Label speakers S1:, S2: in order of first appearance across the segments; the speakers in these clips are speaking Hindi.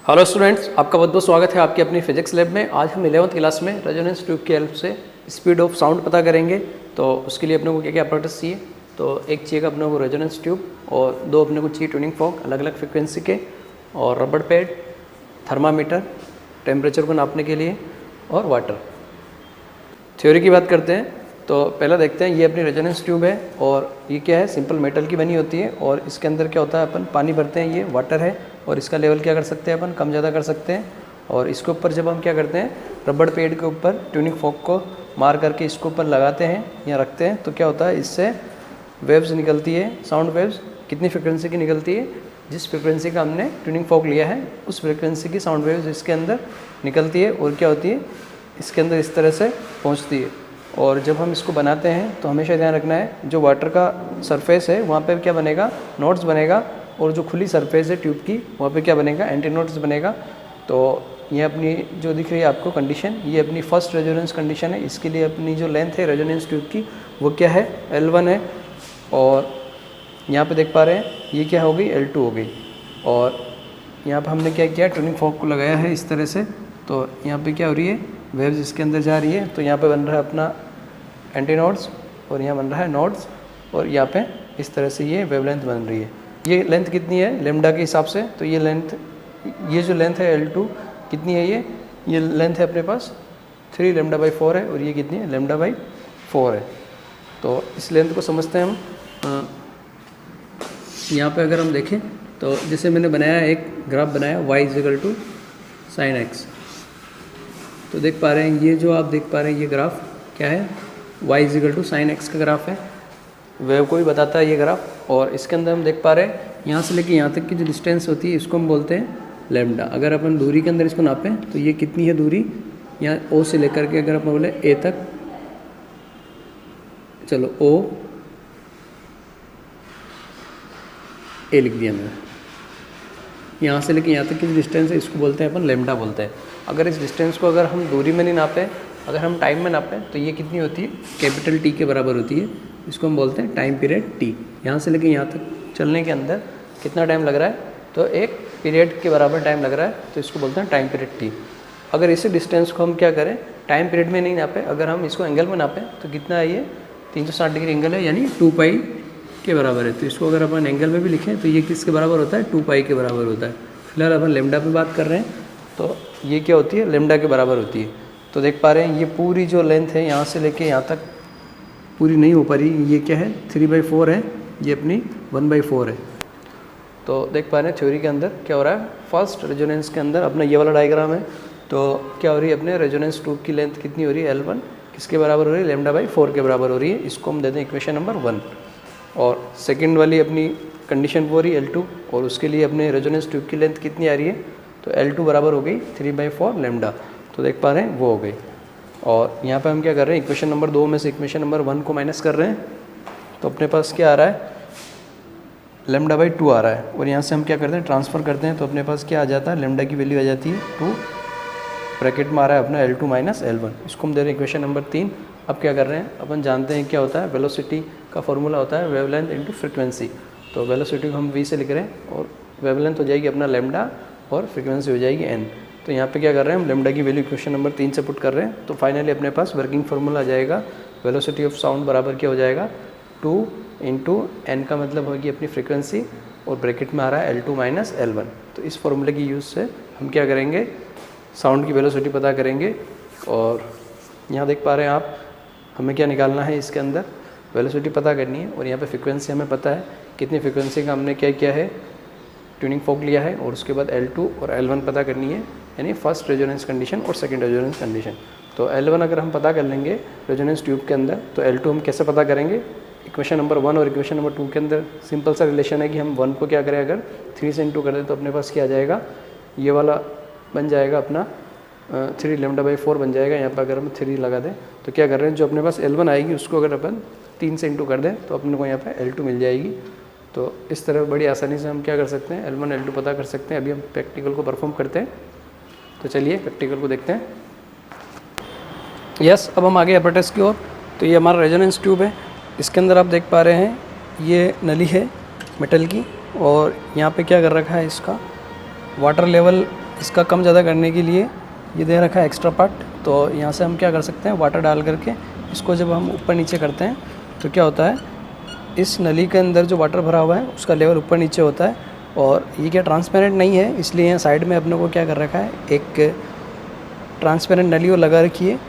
S1: हेलो स्टूडेंट्स, आपका बहुत बहुत स्वागत है आपकी अपनी फिजिक्स लैब में। आज हम 11वीं क्लास में रेजोनेंस ट्यूब की हेल्प से स्पीड ऑफ साउंड पता करेंगे। तो उसके लिए अपने को क्या क्या apparatus चाहिए। तो एक चाहिएगा अपने को रेजोनेंस ट्यूब, और दो अपने को चाहिए ट्यूनिंग फॉर्क अलग अलग फ्रिक्वेंसी के, और रबड़ पैड, थर्मामीटर टेम्परेचर को नापने के लिए, और वाटर। थ्योरी की बात करते हैं तो पहला देखते हैं, ये अपनी रेजोनेंस ट्यूब है और ये क्या है, सिंपल मेटल की बनी होती है। और इसके अंदर क्या होता है, अपन पानी भरते हैं, ये वाटर है, और इसका लेवल क्या कर सकते हैं, अपन कम ज़्यादा कर सकते हैं। और इसके ऊपर जब हम क्या करते हैं, रबड़ पैड के ऊपर ट्यूनिंग फॉर्क को मार करके इसके ऊपर लगाते हैं या रखते हैं, तो क्या होता है, इससे वेव्स निकलती है, साउंड वेव्स। कितनी फ्रिक्वेंसी की निकलती है, जिस फ्रिक्वेंसी का हमने ट्यूनिंग फॉर्क लिया है उस फ्रिक्वेंसी की साउंड वेव्स इसके अंदर निकलती है, और क्या होती है, इसके अंदर इस तरह से पहुँचती है। और जब हम इसको बनाते हैं तो हमेशा ध्यान रखना है, जो वाटर का सरफेस है वहाँ पे क्या बनेगा, नोड्स बनेगा, और जो खुली सरफेस है ट्यूब की वहाँ पे क्या बनेगा, एंटी नोड्स बनेगा। तो ये अपनी जो दिख रही है आपको कंडीशन, ये अपनी फर्स्ट रेजोनेंस कंडीशन है। इसके लिए अपनी जो लेंथ है रेजोनेंस ट्यूब की वो क्या है, L1 है। और यहाँ पे देख पा रहे हैं ये क्या हो गई, L2 हो गई। और यहाँ पर हमने क्या किया, ट्यूनिंग फॉर्क को लगाया है इस तरह से। तो यहाँ पर क्या हो रही है, वेव्स इसके अंदर जा रही है। तो यहाँ पे बन रहा है अपना एंटी नोड्स, और यहाँ बन रहा है नोड्स, और यहाँ पे इस तरह से ये वेवलेंथ बन रही है। ये लेंथ कितनी है लेमडा के हिसाब से, तो ये लेंथ, ये जो लेंथ है L2 कितनी है, ये लेंथ है अपने पास 3 λ/4 है, और ये कितनी है, λ/4 है। तो इस लेंथ को समझते हैं हम। यहाँ पे अगर हम देखें तो जैसे मैंने बनाया, एक ग्राफ बनाया y = sin x। तो देख पा रहे हैं, ये जो आप देख पा रहे हैं ये ग्राफ क्या है, y = sin x का ग्राफ है। वेव को भी बताता है ये ग्राफ। और इसके अंदर हम देख पा रहे हैं, यहाँ से लेके यहाँ तक की जो डिस्टेंस होती है इसको हम बोलते हैं लैम्डा। अगर अपन दूरी के अंदर इसको नापें तो ये कितनी है दूरी, यहाँ O से लेकर के अगर अपन बोले A तक, चलो O A लिख दिया मैंने। यहाँ से लेके यहाँ तक की जो डिस्टेंस है इसको बोलते हैं अपन लैम्डा बोलते हैं। अगर इस डिस्टेंस को अगर हम दूरी में नहीं नापें, अगर हम टाइम में नापें, तो ये कितनी होती है, कैपिटल T के बराबर होती है। इसको हम बोलते हैं टाइम पीरियड T। यहाँ से लेके यहाँ तक चलने के अंदर कितना टाइम लग रहा है, तो एक पीरियड के बराबर टाइम लग रहा है, तो इसको बोलते हैं टाइम पीरियड T। अगर इसी डिस्टेंस को हम क्या करें, टाइम पीरियड में नहीं नापें, अगर हम इसको एंगल में नापें, तो कितना है, ये 360 डिग्री एंगल है, यानी 2π के बराबर है। तो इसको अगर अपन एंगल में भी लिखें तो ये किसके बराबर होता है, 2π के बराबर होता है। फिलहाल अपन लेमडा पे बात कर रहे हैं, तो ये क्या होती है, लेमडा के बराबर होती है। तो देख पा रहे हैं ये पूरी जो लेंथ है यहाँ से लेके यहाँ तक पूरी नहीं हो पा रही, ये क्या है 3/4 है, ये अपनी 1/4 है। तो देख पा रहे हैं थ्योरी के अंदर क्या हो रहा है, फर्स्ट रेजोनेंस के अंदर अपना ये वाला डायग्राम है। तो क्या हो रही है, अपने रेजोनेंस ट्यूब की लेंथ कितनी हो रही है, L1 किसके बराबर हो रही है, λ/4 के बराबर हो रही है। इसको हम देते हैं इक्वेशन नंबर 1। और सेकेंड वाली अपनी कंडीशन वो हो रही है L2, और उसके लिए अपने रेजोनेंस ट्यूब की लेंथ कितनी आ रही है, तो L2 बराबर हो गई 3/4 लैम्डा। तो देख पा रहे हैं वो हो गई। और यहाँ पे हम क्या कर रहे हैं, इक्वेशन नंबर 2 में से इक्वेशन नंबर 1 को माइनस कर रहे हैं। तो अपने पास क्या आ रहा है, λ/2 आ रहा है, और यहाँ से हम क्या करते हैं, ट्रांसफ़र करते हैं। तो अपने पास क्या आ जाता है, लैम्डा की वैल्यू आ जाती है 2, ब्रैकेट में आ रहा है अपना L2 - L1। इसको हम दे रहे हैं इक्वेशन नंबर 3। अब क्या कर रहे हैं, अपन जानते हैं क्या होता है, वेलोसिटी का फॉर्मूला होता है वेवलेंथ इंटू फ्रिक्वेंसी। तो वेलोसिटी को हम v से लिख रहे हैं, और वेवलेंथ हो जाएगी अपना लैम्डा, और फ्रिक्वेंसी हो जाएगी n। तो यहाँ पे क्या कर रहे हैं, हम लैम्डा की वैल्यू इक्वेशन नंबर 3 से पुट कर रहे हैं। तो फाइनली अपने पास वर्किंग फार्मूला आ जाएगा, वेलोसिटी ऑफ साउंड बराबर क्या हो जाएगा, 2 × n का मतलब होगी अपनी फ्रिक्वेंसी, और ब्रैकेट में आ रहा है L2 - L1। तो इस फॉर्मूले की यूज़ से हम क्या करेंगे, साउंड की वेलोसिटी पता करेंगे। और यहाँ देख पा रहे हैं आप, हमें क्या निकालना है, इसके अंदर वेलोसिटी पता करनी है, और यहाँ पे फ्रिक्वेंसी हमें पता है कितनी फ्रिक्वेंसी का हमने क्या किया है, ट्यूनिंग फॉर्क लिया है। और उसके बाद L2 और L1 पता करनी है, यानी फर्स्ट रेजोनेंस कंडीशन और सेकंड रेजोनेंस कंडीशन। तो L1 अगर हम पता कर लेंगे रेजोनेंस ट्यूब के अंदर, तो L2 हम कैसे पता करेंगे, इक्वेशन नंबर 1 और इक्वेशन नंबर 2 के अंदर सिंपल सा रिलेशन है कि हम 1 को क्या करें, अगर 3 से इंटू कर दें तो अपने पास क्या आ जाएगा, ये वाला बन जाएगा अपना 3 λ/4 बन जाएगा। यहाँ पर अगर हम 3 लगा दें तो क्या कर रहे हैं, जो अपने पास L1 आएगी उसको अगर अपन 3 से इंटू कर दें तो अपने को यहाँ पे L2 मिल जाएगी। तो इस तरह बड़ी आसानी से हम क्या कर सकते हैं, L1 L2 पता कर सकते हैं। अभी हम प्रैक्टिकल को परफॉर्म करते हैं, तो चलिए प्रैक्टिकल को देखते हैं। यस, अब हम आगे apparatus की ओर। तो ये हमारा रेजोनेंस ट्यूब है, इसके अंदर आप देख पा रहे हैं ये नली है मेटल की, और यहाँ पे क्या कर रखा है, इसका वाटर लेवल इसका कम ज़्यादा करने के लिए ये दे रखा है एक्स्ट्रा पार्ट। तो यहाँ से हम क्या कर सकते हैं, वाटर डाल करके इसको जब हम ऊपर नीचे करते हैं तो क्या होता है, इस नली के अंदर जो वाटर भरा हुआ है उसका लेवल ऊपर नीचे होता है। और ये क्या ट्रांसपेरेंट नहीं है, इसलिए यहाँ साइड में अपने को क्या कर रखा है, एक ट्रांसपेरेंट नली और लगा रखी है।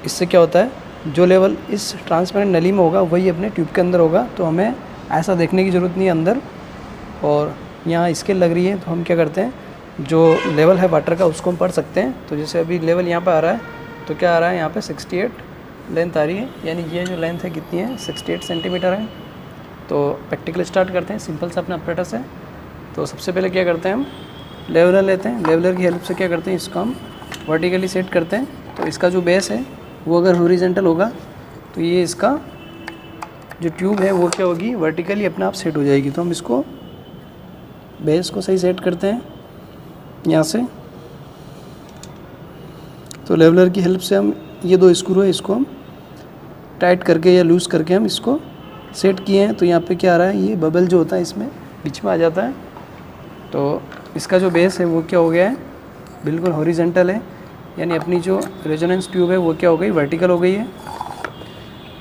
S1: इससे क्या होता है, जो लेवल इस ट्रांसपेरेंट नली में होगा वही अपने ट्यूब के अंदर होगा, तो हमें ऐसा देखने की ज़रूरत नहीं है अंदर। और यहाँ स्केल लग रही है तो हम क्या करते हैं, जो लेवल है वाटर का उसको हम पढ़ सकते हैं। तो जैसे अभी लेवल यहाँ पर आ रहा है तो क्या आ रहा है, यहाँ पे 68 लेंथ आ रही है, यानी ये जो लेंथ है कितनी है, 68 सेंटीमीटर है। तो प्रैक्टिकल स्टार्ट करते हैं सिंपल सा अपने ऑपरेटर से। तो सबसे पहले क्या करते हैं, हम लेवलर लेते हैं, लेवलर की हेल्प से क्या करते हैं, इसको हम वर्टिकली सेट करते हैं। तो इसका जो बेस है वो अगर हॉरिजॉन्टल होगा तो ये इसका जो ट्यूब है वो क्या होगी, वर्टिकली अपने आप सेट हो जाएगी। तो हम इसको बेस को सही सेट करते हैं यहाँ से। तो लेवलर की हेल्प से हम ये 2 स्क्रू है इसको हम टाइट करके या लूज़ करके हम इसको सेट किए हैं। तो यहाँ पे क्या आ रहा है, ये बबल जो होता है इसमें बीच में आ जाता है। तो इसका जो बेस है वो क्या हो गया है, बिल्कुल हॉरिजॉन्टल है, यानी अपनी जो रेजोनेंस ट्यूब है वो क्या हो गई, वर्टिकल हो गई है।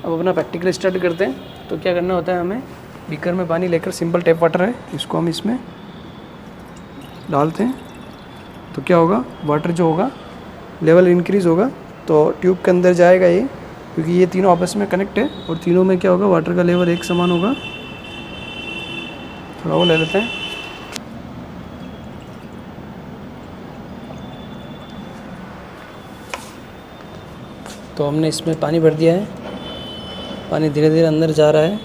S1: अब अपना प्रैक्टिकल स्टार्ट करते हैं। तो क्या करना होता है, हमें बीकर में पानी लेकर, सिंपल टैप वाटर है, इसको हम इसमें डालते हैं। तो क्या होगा, वाटर जो होगा लेवल इंक्रीज़ होगा, तो ट्यूब के अंदर जाएगा ये, क्योंकि ये तीनों आपस में कनेक्ट है और तीनों में क्या होगा, वाटर का लेवल एक समान होगा। थोड़ा वो ले लेते हैं। तो हमने इसमें पानी भर दिया है, पानी धीरे धीरे अंदर जा रहा है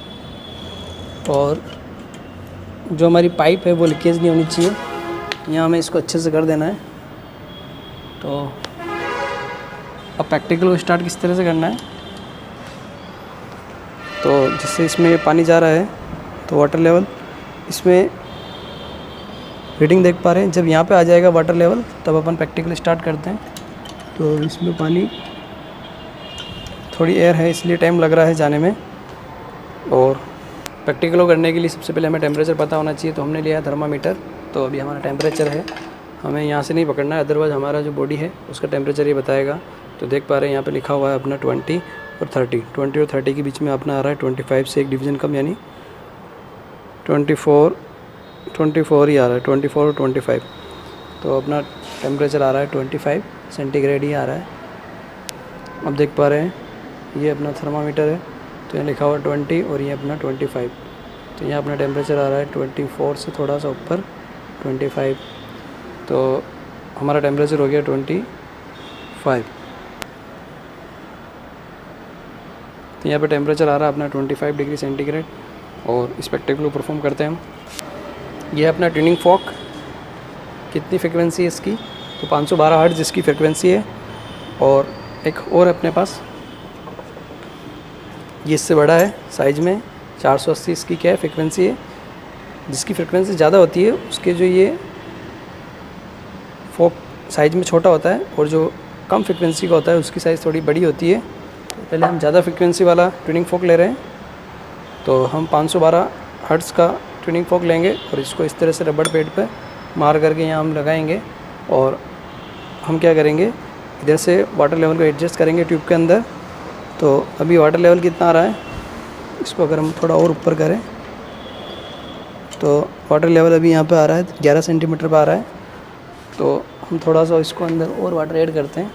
S1: और जो हमारी पाइप है वो लीकेज नहीं होनी चाहिए। यहाँ हमें इसको अच्छे से कर देना है। तो अब प्रैक्टिकल को स्टार्ट किस तरह से करना है, तो जिससे इसमें पानी जा रहा है तो वाटर लेवल इसमें रीडिंग देख पा रहे हैं। जब यहाँ पे आ जाएगा वाटर लेवल तब अपन प्रैक्टिकल स्टार्ट करते हैं। तो इसमें पानी, थोड़ी एयर है इसलिए टाइम लग रहा है जाने में। और प्रैक्टिकल करने के लिए सबसे पहले हमें टेम्परेचर पता होना चाहिए। तो हमने लिया है थर्मामीटर। तो अभी हमारा टेम्परेचर है, हमें यहाँ से नहीं पकड़ना है, अदरवाइज़ हमारा जो बॉडी है उसका टेम्परेचर ये बताएगा। तो देख पा रहे हैं यहाँ पे लिखा हुआ है अपना 20 और 30। 20 और 30 के बीच में अपना आ रहा है 25 से एक डिवीज़न कम, यानी 24 ही आ रहा है, 24 और 25। तो अपना टेम्परेचर आ रहा है 25 सेंटीग्रेड ही आ रहा है। अब देख पा रहे हैं ये अपना थर्मामीटर है, तो यहाँ लिखा हुआ 20 और ये अपना 25। तो यहाँ अपना टेम्परेचर आ रहा है 24 से थोड़ा सा ऊपर 25। तो हमारा टेम्परेचर हो गया 25। तो यहाँ पे टेम्परेचर आ रहा है अपना 25 डिग्री सेंटीग्रेड। और इस प्रैक्टिकल को परफॉर्म करते हैं हम। ये है अपना ट्यूनिंग फॉक। कितनी फ्रिक्वेंसी है इसकी, तो 512 हर्ट्ज़ इसकी फ्रिक्वेंसी है। और एक और अपने पास ये इससे बड़ा है साइज़ में, 480 इसकी क्या है फ्रिक्वेंसी है। जिसकी फ्रिक्वेंसी ज़्यादा होती है उसके जो ये फॉक साइज़ में छोटा होता है, और जो कम फ्रिक्वेंसी का होता है उसकी साइज़ थोड़ी बड़ी होती है। तो पहले हम ज़्यादा फ्रिक्वेंसी वाला ट्यूनिंग फॉक ले रहे हैं। तो हम 512 हर्ट्ज़ का ट्यूनिंग फॉक लेंगे और इसको इस तरह से रबड़ पैड पे मार करके यहाँ हम लगाएंगे। और हम क्या करेंगे, इधर से वाटर लेवल को एडजस्ट करेंगे ट्यूब के अंदर। तो अभी वाटर लेवल कितना आ रहा है, इसको अगर हम थोड़ा और ऊपर करें तो वाटर लेवल अभी यहाँ पे आ रहा है 11 सेंटीमीटर पर आ रहा है। तो हम थोड़ा सा इसको अंदर और वाटर ऐड करते हैं।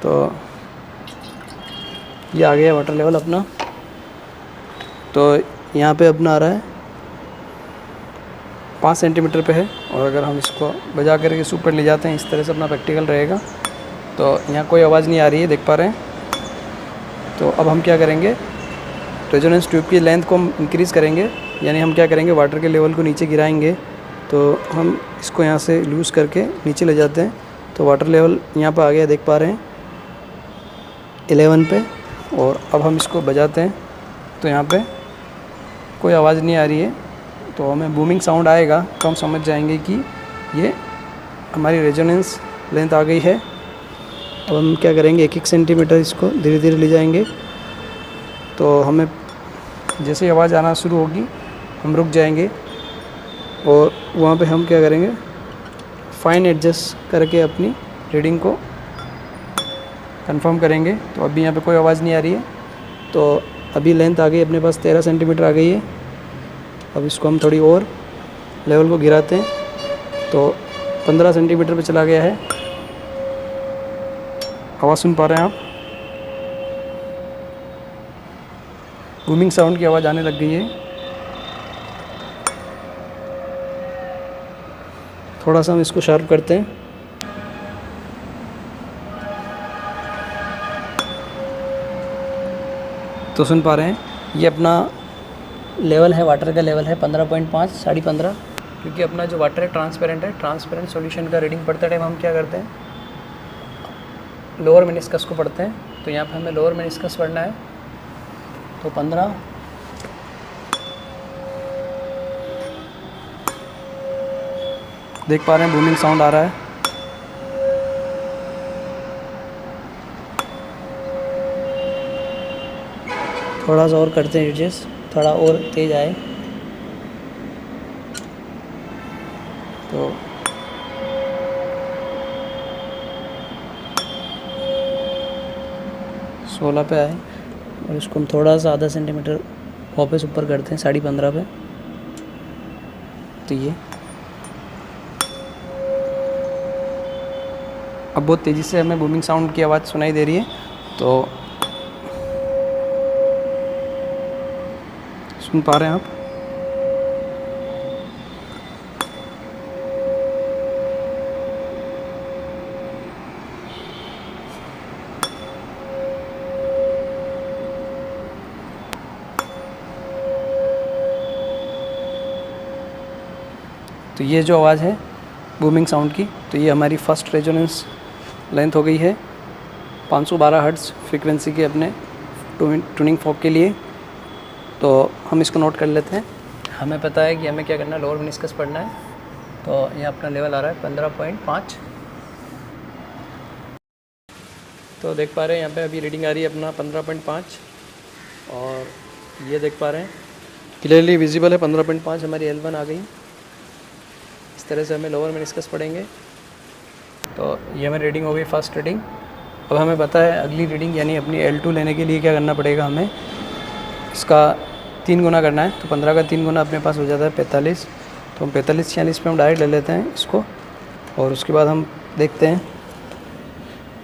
S1: तो ये आ गया वाटर लेवल अपना। तो यहाँ पे अपना आ रहा है 5 सेंटीमीटर पे है। और अगर हम इसको बजा करके इस ऊपर ले जाते हैं, इस तरह से अपना प्रैक्टिकल रहेगा। तो यहाँ कोई आवाज़ नहीं आ रही है, देख पा रहे हैं। तो अब हम क्या करेंगे, रेजोनेंस ट्यूब की लेंथ को हम इंक्रीज़ करेंगे, यानी हम क्या करेंगे, वाटर के लेवल को नीचे गिराएंगे। तो हम इसको यहाँ से लूज़ करके नीचे ले जाते हैं। तो वाटर लेवल यहाँ पर आ गया, देख पा रहे हैं 11 पे। और अब हम इसको बजाते हैं तो यहाँ पे कोई आवाज़ नहीं आ रही है। तो हमें बूमिंग साउंड आएगा तो हम समझ जाएंगे कि ये हमारी रेजोनेंस लेंथ आ गई है। अब हम क्या करेंगे, 1-1 सेंटीमीटर इसको धीरे धीरे ले जाएंगे। तो हमें जैसे ही आवाज़ आना शुरू होगी हम रुक जाएंगे और वहाँ पे हम क्या करेंगे, फाइन एडजस्ट करके अपनी रीडिंग को कंफर्म करेंगे। तो अभी यहाँ पे कोई आवाज़ नहीं आ रही है, तो अभी लेंथ आ गई अपने पास 13 सेंटीमीटर आ गई है। अब इसको हम थोड़ी और लेवल को गिराते हैं, तो 15 सेंटीमीटर पे चला गया है। आवाज़ सुन पा रहे हैं आप, बूमिंग साउंड की आवाज़ आने लग गई है। थोड़ा सा हम इसको शार्प करते हैं। तो सुन पा रहे हैं ये अपना लेवल है, वाटर का लेवल है 15.5 15.5, क्योंकि अपना जो वाटर है ट्रांसपेरेंट है। ट्रांसपेरेंट सॉल्यूशन का रीडिंग पढ़ते टाइम हम क्या करते हैं, लोअर मेनिस्कस को पढ़ते हैं। तो यहाँ पे हमें लोअर मेनिस्कस पढ़ना है, तो 15 देख पा रहे हैं बूमिंग साउंड आ रहा है। थोड़ा सा और करते हैं एडजस्ट, थोड़ा और तेज आए। तो सोलह पे आए और इसको हम थोड़ा सा आधा सेंटीमीटर वापस ऊपर करते हैं 15.5 पे। तो ये अब बहुत तेज़ी से हमें बूमिंग साउंड की आवाज़ सुनाई दे रही है। तो सुन पा रहे हैं आप, तो ये जो आवाज़ है बूमिंग साउंड की, तो ये हमारी फर्स्ट रेजोनेंस लेंथ हो गई है 512 हर्ट्ज़ फ्रीक्वेंसी के अपने ट्यूनिंग फॉक के लिए। तो हम इसको नोट कर लेते हैं। हमें पता है कि हमें क्या करना है, लोअर मेनिस्कस पढ़ना है। तो ये अपना लेवल आ रहा है 15.5। तो देख पा रहे हैं यहाँ पे अभी रीडिंग आ रही है अपना 15.5, और ये देख पा रहे हैं क्लियरली विजिबल है 15.5 हमारी L1 आ गई। इस तरह से हमें लोअर मेनिस्कस पढ़ेंगे। तो ये हमारी रीडिंग हो गई, फर्स्ट रीडिंग। अब हमें पता है अगली रीडिंग यानी अपनी L2 लेने के लिए क्या करना पड़ेगा, हमें इसका 3 गुना करना है। तो 15 का 3 गुना अपने पास हो जाता है 45। तो हम 45-46 पे हम डायरेक्ट ले लेते हैं इसको, और उसके बाद हम देखते हैं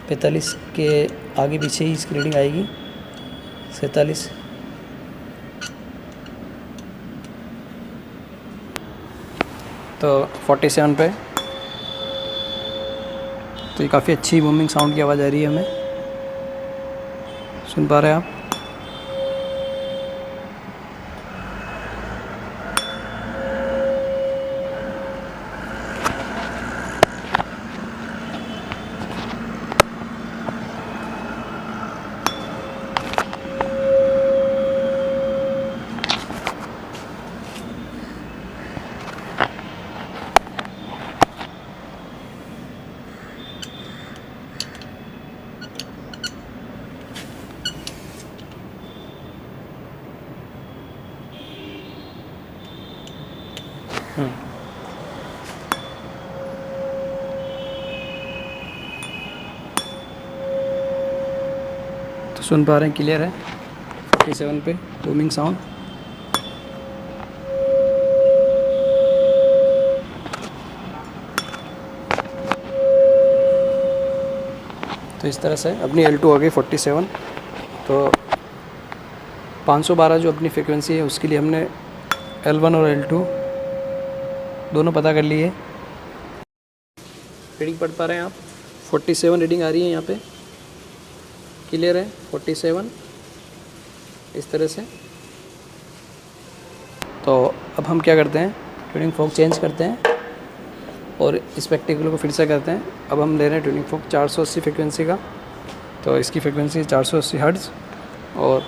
S1: 45 के आगे पीछे ही इसकी रीडिंग आएगी 47। तो 47 पे तो ये काफ़ी अच्छी बूमिंग साउंड की आवाज़ आ रही है हमें, सुन पा रहे हैं आप। तो सुन पा रहे हैं, क्लियर है 47 पे बूमिंग साउंड। तो इस तरह से अपनी L2 आ गई 47। तो 512 जो अपनी फ्रिक्वेंसी है उसके लिए हमने L1 और L2 दोनों पता कर लिए। रीडिंग पढ़ पा रहे हैं आप, 47 रीडिंग आ रही है यहाँ पे, क्लियर है 47 इस तरह से। तो अब हम क्या करते हैं, ट्यूनिंग फॉक चेंज करते हैं और स्पेक्टिकल को फिर से करते हैं। अब हम ले रहे हैं ट्यूनिंग फॉक 480 फ्रिक्वेंसी का। तो इसकी फ्रिक्वेंसी 480 हर्ट्ज़, और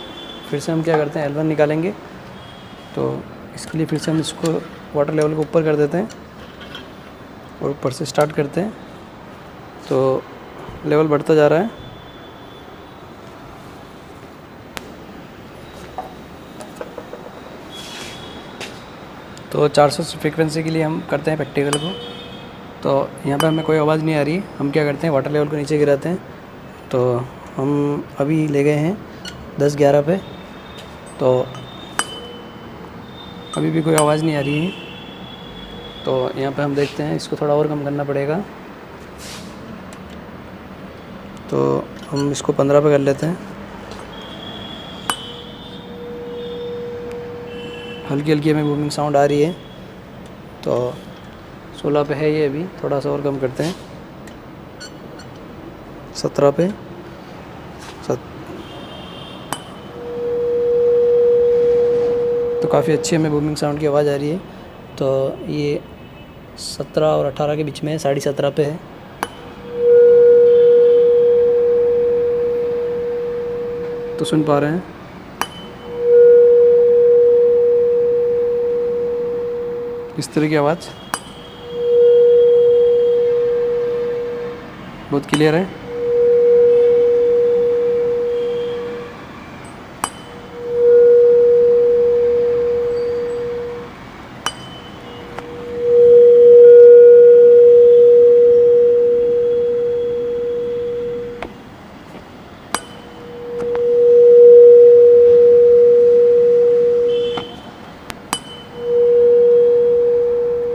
S1: फिर से हम क्या करते हैं L1 निकालेंगे। तो इसके लिए फिर से हम इसको वाटर लेवल को ऊपर कर देते हैं और ऊपर से स्टार्ट करते हैं। तो लेवल बढ़ता जा रहा है। तो 400 फ्रीक्वेंसी के लिए हम करते हैं प्रैक्टिकल को। तो यहाँ पे हमें कोई आवाज़ नहीं आ रही है, हम क्या करते हैं वाटर लेवल को नीचे गिराते हैं। तो हम अभी ले गए हैं 10-11 पे, तो अभी भी कोई आवाज़ नहीं आ रही है। तो यहाँ पे हम देखते हैं इसको थोड़ा और कम करना पड़ेगा। तो हम इसको 15 पे कर लेते हैं। हल्की हल्की हमें बूमिंग साउंड आ रही है। तो 16 पे है ये, अभी थोड़ा सा और कम करते हैं 17 पे। तो काफ़ी अच्छी हमें बूमिंग साउंड की आवाज़ आ रही है। तो ये 17 और 18 के बीच में है, 17.5 पे है। तो सुन पा रहे हैं इस तरह की आवाज़ बहुत क्लियर है।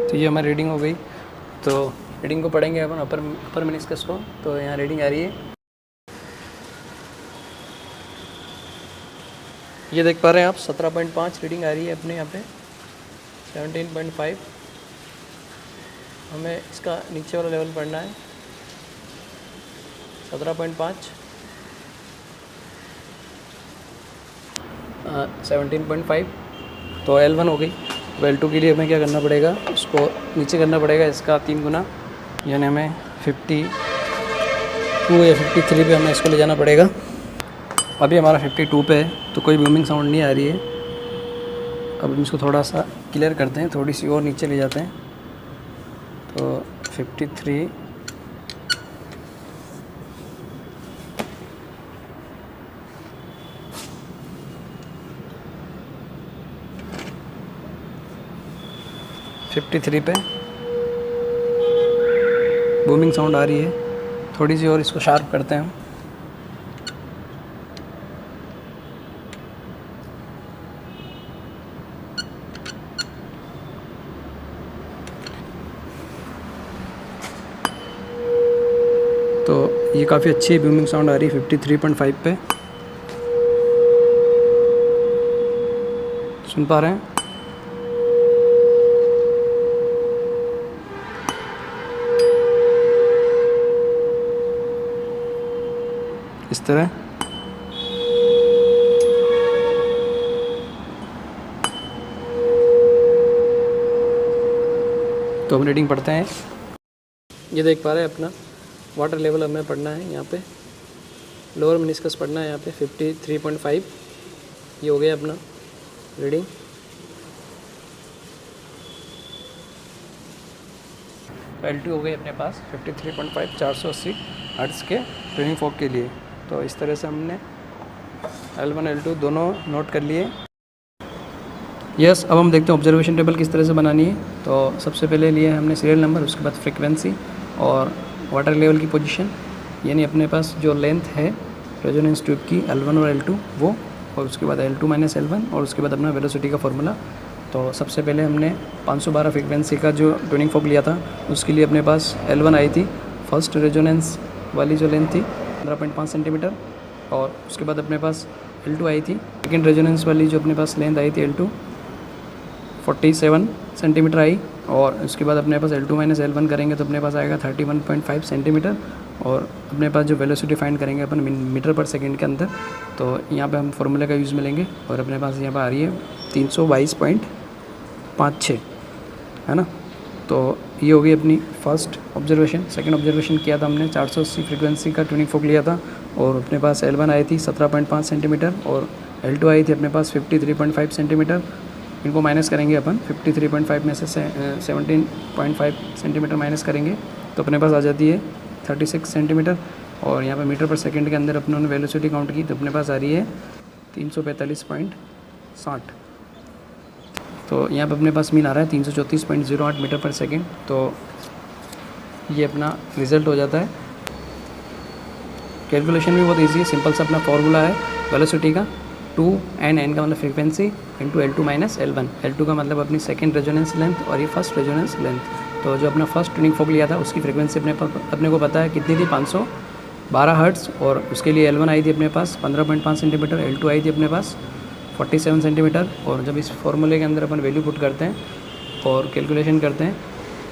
S1: तो ये हमारी रीडिंग हो गई। तो रीडिंग को पढ़ेंगे अपन अपर मेनिस्कस को। तो यहाँ रीडिंग आ रही है, ये देख पा रहे हैं आप, 17.5 रीडिंग आ रही है अपने यहाँ पे। 17.5 हमें इसका नीचे वाला लेवल पढ़ना है। 17.5 17.5 तो L1 हो गई। अब L2 के लिए हमें क्या करना पड़ेगा, उसको नीचे करना पड़ेगा इसका 3 गुना, यानी हमें 52 या 53 पे हमें इसको ले जाना पड़ेगा। अभी हमारा 52 पे है, तो कोई बूमिंग साउंड नहीं आ रही है। अब हम इसको थोड़ा सा क्लियर करते हैं, थोड़ी सी और नीचे ले जाते हैं। तो 53 53 पे बूमिंग साउंड आ रही है। थोड़ी सी और इसको शार्प करते हैं हम। तो ये काफ़ी अच्छी बूमिंग साउंड आ रही है 53.5 पे। सुन पा रहे हैं? इस तरह तो हम रीडिंग पढ़ते हैं। ये देख पा रहे हैं अपना वाटर लेवल हमें पढ़ना है। यहाँ पे लोअर मेनिस्कस पढ़ना है। यहाँ पे 53.5 ये हो गया अपना रीडिंग। L2 हो गई अपने पास 53.5 480 हर्ट्ज़ के ट्यूनिंग फोक के लिए। तो इस तरह से हमने L1 L2 दोनों नोट कर लिए। यस, अब हम देखते हैं ऑब्जर्वेशन टेबल किस तरह से बनानी है। तो सबसे पहले लिए हमने सीरियल नंबर, उसके बाद फ्रीक्वेंसी और वाटर लेवल की पोजीशन, यानी अपने पास जो लेंथ है रेजोनेंस ट्यूब की L1 और L2 वो, और उसके बाद L2 - L1 और उसके बाद अपना वेलोसिटी का फॉर्मूला। तो सबसे पहले हमने 512 फ्रीक्वेंसी का जो ट्यूनिंग फोक लिया था, उसके लिए अपने पास L1 आई थी। फर्स्ट रेजोनेंस वाली जो लेंथ थी 15.5 सेंटीमीटर, और उसके बाद अपने पास L2 आई थी। सेकेंड रेजोनेंस वाली जो अपने पास लेंथ आई थी L2 47 सेंटीमीटर आई, और उसके बाद अपने पास L2 - L1 करेंगे तो अपने पास आएगा 31.5 सेंटीमीटर। और अपने पास जो वेलोसिटी फाइंड करेंगे अपन मीटर पर सेकंड के अंदर, तो यहाँ पे हम फॉर्मूले का यूज़ मिलेंगे। और अपने पास यहाँ पर आ रही है 322.56, है ना। तो ये हो गई अपनी फर्स्ट ऑब्जर्वेशन। सेकंड ऑब्जर्वेशन किया था हमने 480 फ्रीक्वेंसी का ट्यूनिंग फोक लिया था, और अपने पास L1 आई थी 17.5 सेंटीमीटर और L2 आई थी अपने पास 53.5 सेंटीमीटर। इनको माइनस करेंगे अपन, 53.5 में से 17.5 सेंटीमीटर माइनस करेंगे तो अपने पास आ जाती है 36 सेंटीमीटर। और यहाँ पे मीटर पर सेकंड के अंदर अपनों ने वेलोसिटी काउंट की तो अपने पास आ रही है 345.60। तो यहाँ पे अपने पास मीन आ रहा है 334.08 मीटर पर सेकेंड। तो ये अपना रिज़ल्ट हो जाता है। कैलकुलेशन भी बहुत इजी है, सिंपल सा अपना फॉर्मूला है वेलोसिटी का, 2n, n का मतलब frequency into L2 minus L1। L2 का मतलब अपनी सेकेंड रेजोनेंस लेंथ और ये फर्स्ट रेजोनेंस लेंथ। तो जो अपना फर्स्ट ट्यूनिंग फोक लिया था उसकी फ्रीक्वेंसी अपने को पता है कितनी थी, 512 हर्ट्ज़, और उसके लिए L1 आई थी अपने पास 15.5 सेंटीमीटर, L2 आई थी अपने पास 47 सेंटीमीटर। और जब इस फॉर्मूले के अंदर अपन वैल्यू पुट करते हैं और कैलकुलेशन करते हैं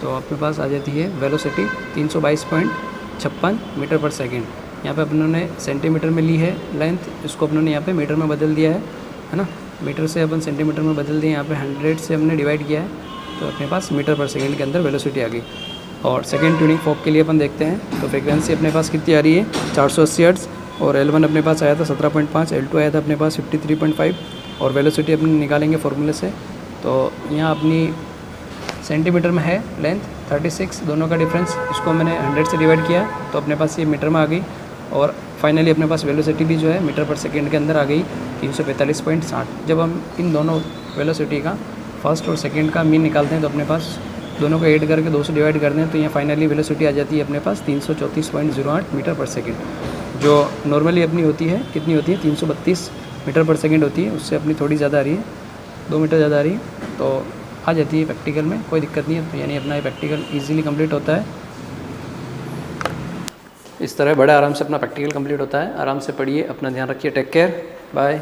S1: तो अपने पास आ जाती है वेलोसिटी 322.56 मीटर पर सेकेंड। यहाँ पे अपनों ने सेंटीमीटर में ली है लेंथ, इसको अपनों ने यहाँ पे मीटर में बदल दिया है ना। मीटर से अपन सेंटीमीटर में बदल दिए, यहाँ पे 100 से हमने डिवाइड किया है, तो अपने पास मीटर पर सेकंड के अंदर वेलोसिटी आ गई। और सेकंड ट्यूनिंग फोक के लिए अपन देखते हैं तो फ्रीक्वेंसी अपने पास कितनी आ रही है, 480 हर्ट्ज़, और L1 अपने पास आया था 17.5, L2 आया था अपने पास 53.5, और वेलोसिटी अपने निकालेंगे फॉर्मूले से। तो यहाँ अपनी सेंटीमीटर में है लेंथ 36, दोनों का डिफरेंस, इसको मैंने 100 से डिवाइड किया तो अपने पास ये मीटर में आ गई। और फाइनली अपने पास वेलोसिटी भी जो है मीटर पर सेकेंड के अंदर आ गई 345.60। जब हम इन दोनों वेलोसिटी का फर्स्ट और सेकेंड का मीन निकालते हैं तो अपने पास दोनों को ऐड करके 2 से डिवाइड करते हैं तो यहाँ फाइनली वेलोसिटी आ जाती है अपने पास 334.08 मीटर पर सेकेंड, जो नॉर्मली अपनी होती है, कितनी होती है, 332 मीटर पर सेकेंड होती है, उससे अपनी थोड़ी ज़्यादा आ रही है, 2 मीटर ज़्यादा आ रही है, तो आ जाती है प्रैक्टिकल में, कोई दिक्कत नहीं है। तो यानी अपना ये प्रैक्टिकल ईजिली कंप्लीट होता है। इस तरह बड़े आराम से अपना प्रैक्टिकल कंप्लीट होता है। आराम से पढ़िए, अपना ध्यान रखिए, टेक केयर, बाय।